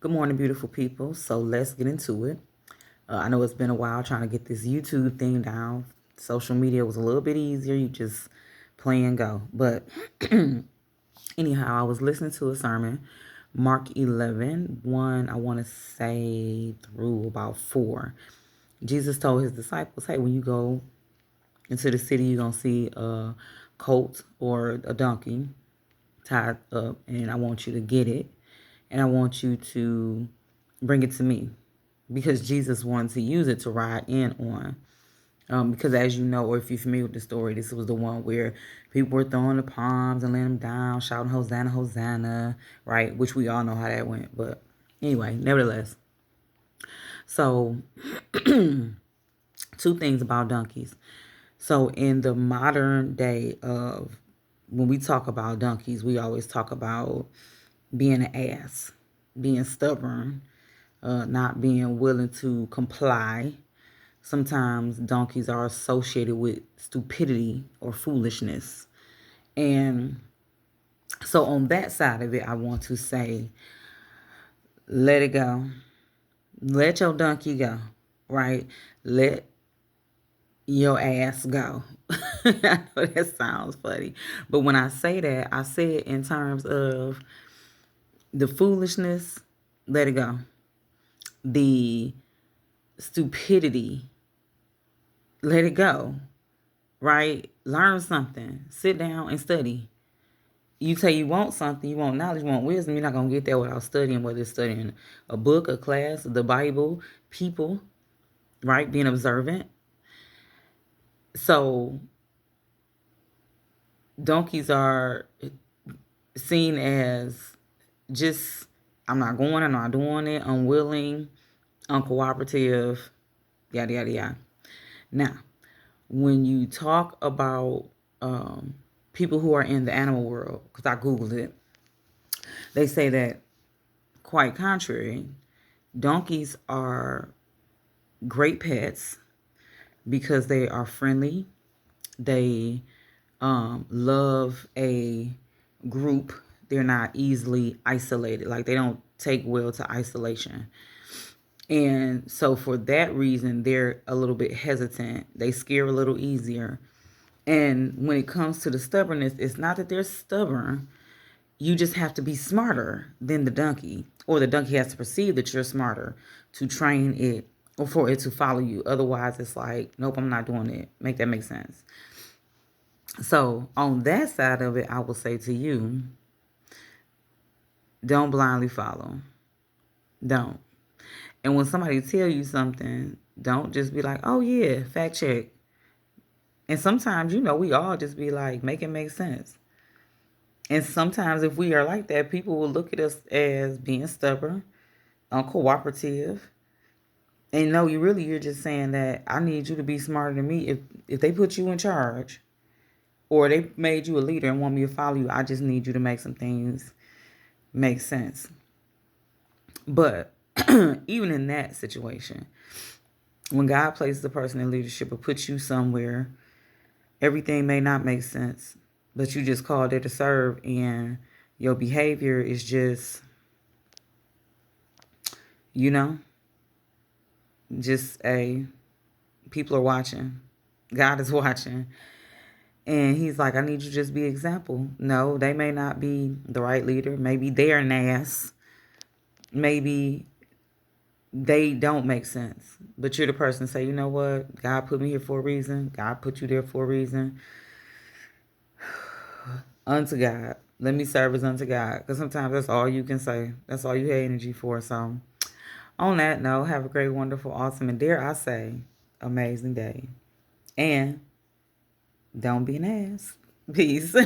Good morning, beautiful people. So let's get into it. I know it's been a while trying to get this YouTube thing down. Social media was a little bit easier. You just play and go. But anyhow, I was listening to a sermon, Mark 11, 1, I want to say through about 4. Jesus told his disciples, hey, when you go into the city, you're going to see a colt or a donkey tied up, and I want you to get it, and I want you to bring it to me, because Jesus wanted to use it to ride in on. Because as you know, or if you're familiar with the story, this was the one where people were throwing the palms and laying them down, shouting Hosanna, Hosanna, right? Which we all know how that went. But anyway, nevertheless. So two things about donkeys. So in the modern day of when we talk about donkeys, we always talk about being an ass, being stubborn, not being willing to comply. Sometimes donkeys are associated with stupidity or foolishness. And so on that side of it, I want to say, let it go. Let your donkey go, right? Let your ass go. I know that sounds funny. But when I say that, I say it in terms of the foolishness, let it go. The stupidity, let it go, right? Learn something. Sit down and study. You say you want something, you want knowledge, you want wisdom, you're not going to get that without studying, whether it's studying a book, a class, the Bible, people, right? Being observant. So donkeys are seen as just, I'm not going, I'm not doing it, unwilling, uncooperative, yada, yada, yada. Now, when you talk about people who are in the animal world, because I Googled it, they say that quite contrary, donkeys are great pets because they are friendly. They love a group. They're not easily isolated. Like they don't take well to isolation. And so for that reason, they're a little bit hesitant. They scare a little easier. And when it comes to the stubbornness, it's not that they're stubborn. You just have to be smarter than the donkey, or the donkey has to perceive that you're smarter to train it or for it to follow you. Otherwise, it's like, nope, I'm not doing it. Make that make sense? So on that side of it, I will say to you, don't blindly follow. Don't. And when somebody tell you something, don't just be like, oh yeah, fact check. And sometimes, we all just be like, make it make sense. And sometimes if we are like that, people will look at us as being stubborn, uncooperative. And no, you're just saying that I need you to be smarter than me. If they put you in charge or they made you a leader and want me to follow you, I just need you to make some things make sense. But even in that situation, when God places a person in leadership or puts you somewhere, everything may not make sense, but you just called there to serve, and your behavior is just, you know, just a people are watching. God is watching. And he's like, I need you to just be example. No, they may not be the right leader. Maybe they're an ass. Maybe they don't make sense. But you're the person to say, you know what? God put me here for a reason. God put you there for a reason. Unto God. Let me serve as unto God. Because sometimes that's all you can say. That's all you have energy for. So on that note, have a great, wonderful, awesome, and dare I say, amazing day. And don't be an ass. Peace.